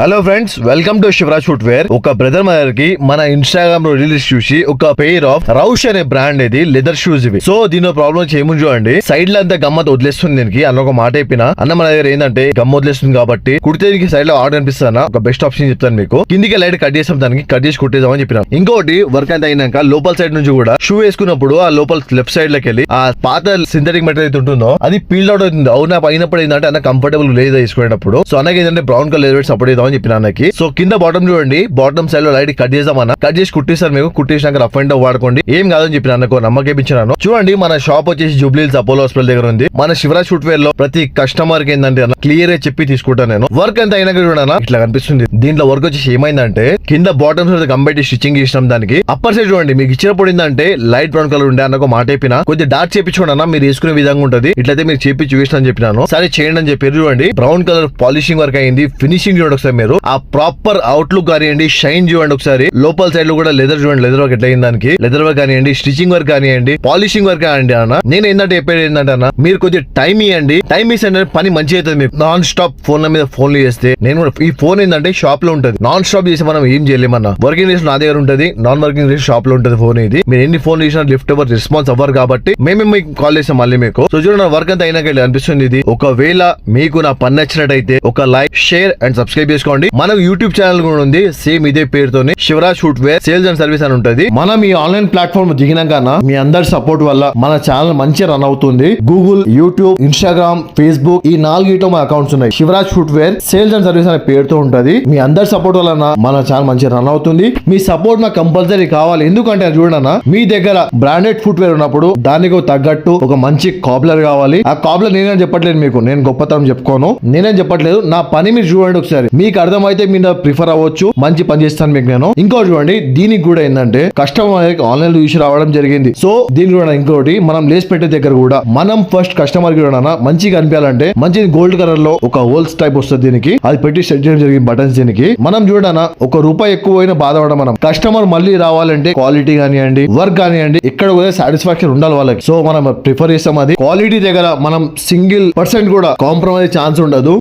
Hello friends, welcome to Shivraj footwear. ఒక brother mother కి మన ఇన్స్టాగ్రామ్ లో రిలీజ్ చూసి ఒక పెయిర్ ఆఫ్ రౌష్ అనే బ్రాండ్ ఇది లెదర్ షూస్ ఇవి. సో దీనిలో ప్రాబ్లమ్ ఏముంది చూడండి, సైడ్ లో అంతా గమ్మత్ వదిలేస్తుంది దీనికి అన్న ఒక మాట అయిపోయినా అన్న మన దగ్గర ఏంటంటే గమ్మ వదిలేస్తుంది కాబట్టి కుడితే దీనికి సైడ్ లో ఆర్డర్ అనిపిస్తాను ఒక బెస్ట్ ఆప్షన్ చెప్తాను మీకు. కిందికి లైట్ కట్ చేసాం, దానికి కట్ చేసి కుట్టేద్దామని చెప్పిన. ఇంకోటి వర్క్ అంతా అయినాక లోపల సైడ్ నుంచి కూడా షూ వేసుకున్నప్పుడు ఆ లోపల లెఫ్ట్ సైడ్ లోకి వెళ్ళి ఆ పాత సింథటిక్ మెటీరియల్ అయితే ఉంటుందో అది పీల్ అవుట్ అవుతుంది. అవునా అయినప్పుడు ఏంటంటే అన్న కంఫర్టబుల్ లేదు వేసుకునేటప్పుడు. సో అన్నకి ఏంటంటే బ్రౌన్ కలర్ సపోర్ట్ చేద్దామని చెప్పిన అన్నకి. సో కింద బాటమ్ చూడండి, బాటమ్ సైడ్ లో లైట్ కట్ చేద్దామన్నా, కట్ చేసి కుట్టిస్తారు మీకు. కుట్టించాక రఫ్ అండ్ వాడుకోండి, ఏం కాదని చెప్పిన అన్నకు నమ్మకించాను. చూడండి మన షాప్ వచ్చేసి జూబ్లీహిల్స్ అపోలో హాస్పిటల్ దగ్గర ఉంది. మన శివరాజ్ ఫుట్వేర్ లో ప్రతి కస్టమర్ కి ఏంటంటే క్లియర్ గా చెప్పి తీసుకుంటాను నేను. వర్క్ ఎంత అయినా చూడనా ఇట్లా కనిపిస్తుంది. దీంట్లో వర్క్ వచ్చేసి ఏమైందంటే కింద బాటమ్ సైడ్ కంబైట్ స్టిచ్చింగ్ చేసినాం. దానికి అప్పర్ సైడ్ చూడండి, మీకు ఇచ్చినప్పుడు ఏంటంటే లైట్ బ్రౌన్ కలర్ ఉండే అన్నకు మాట అయిపోయినా కొద్దిగా డార్క్ చేపించుకోండి అన్న, మీరు వేసుకునే విధంగా ఉంటుంది. ఇట్లయితే మీరు చేపించి చూసిన అని చెప్పినాను. సరే చేయండి అని చెప్పి చూడండి, బ్రౌన్ కలర్ పాలిషింగ్ వర్క్ అయింది. ఫినిషింగ్ చూడండి ఒకసారి మీరు, ఆ ప్రాపర్ అవుట్లుక్ కానివ్వండి, షైన్ చూడండి ఒకసారి. లోపల సైడ్ లో కూడా లెదర్ చూడండి, లెదర్ వర్క్ ఎట్లా అయింది దానికి. లెదర్ వర్క్ కానివ్వండి, స్టిచింగ్ వర్క్ కానివ్వండి, పాలిషింగ్ వర్క్ కానివ్వండి అన్న. నేను ఏంటంటే చెప్పేది ఏంటంటే అన్న, మీరు కొద్దిగా టైం ఇవ్వండి. టైం ఇస్తే పని మంచిగా అవుతుంది. మీకు నాన్ స్టాప్ ఫోన్ మీద ఫోన్లు చేస్తే నేను కూడా ఈ ఫోన్ ఏంటంటే షాప్ లో ఉంటుంది. నాన్ స్టాప్ చేసి మనం ఏం చేయలేమన్నా. వర్కింగ్ డేస్ నా దగ్గర ఉంటుంది, నాన్ వర్కింగ్ డేస్ షాప్ లో ఉంటుంది ఫోన్. ఇది మీరు ఎన్ని ఫోన్ చేసినా లిఫ్ట్ ఎవరు రెస్పాన్స్ అవ్వరు కాబట్టి మేమే మీకు కాల్ చేసాం మళ్ళీ మీకు. సో చూడండి వర్క్ అంతా అయినాక అనిపిస్తుంది ఇది. ఒకవేళ మీకు నా పని నచ్చినట్టయితే ఒక లైక్, షేర్ అండ్ సబ్స్క్రైబ్ చేసుకోండి. మనకు యూట్యూబ్ ఛానల్ కూడా ఉంది, సేమ్ ఇదే పేరుతోని Shivraj footwear sales and service అని ఉంటుంది. మనం ఈ ఆన్లైన్ ప్లాట్ఫామ్ దిగినాక మీ అందరి సపోర్ట్ వల్ల మన ఛానల్ మంచిగా రన్ అవుతుంది. గూగుల్, యూట్యూబ్, ఇన్స్టాగ్రామ్, ఫేస్బుక్ ఈ నాలుగిట్లో మా అకౌంట్స్ ఉన్నాయి. Shivraj footwear sales and service అనే పేరుతో ఉంటది. మీ అందరి సపోర్ట్ వల్ల మన ఛానల్ మంచిగా రన్ అవుతుంది. మీ సపోర్ట్ నాకు కంపల్సరీ కావాలి. ఎందుకంటే చూడన్నా, మీ దగ్గర బ్రాండెడ్ ఫుట్వేర్ ఉన్నప్పుడు దానికి తగ్గట్టు ఒక మంచి కాబ్లర్ కావాలి. ఆ కాబ్లర్ నేనేం చెప్పట్లేదు మీకు, నేను గొప్పతనం చెప్పుకోను, నేనేం చెప్పట్లేదు. నా పని మీరు చూడండి ఒకసారి, మీకు అర్థమైతే మీరు ప్రిఫర్ అవ్వచ్చు. మంచి పని చేస్తాను మీకు నేను. ఇంకో చూడండి, దీనికి కూడా ఏంటంటే కస్టమర్ ఆన్లైన్ లో చూసి రావడం జరిగింది. సో దీని కూడా ఇంకోటి, మనం లేస్ పెట్టే దగ్గర కూడా మనం ఫస్ట్ కస్టమర్ కి కూడా మంచిగా కనిపించాలంటే మంచి గోల్డ్ కలర్ లో ఒక హోల్స్ టైప్ వస్తుంది దీనికి, అది పెట్టి సెట్ చేయడం జరిగింది బటన్స్. దీనికి మనం చూడనా ఒక రూపాయి ఎక్కువైనా బాధపడడం. మనం కస్టమర్ మళ్ళీ రావాలంటే క్వాలిటీ కానివ్వండి, వర్క్ కానివ్వండి, ఇక్కడ కూడా సాటిస్ఫాక్షన్ ఉండాలి వాళ్ళకి. సో మనం ప్రిఫర్ చేస్తాం అది. క్వాలిటీ దగ్గర మనం సింగిల్ % కూడా కాంప్రమైజ్ ఛాన్స్ ఉండదు.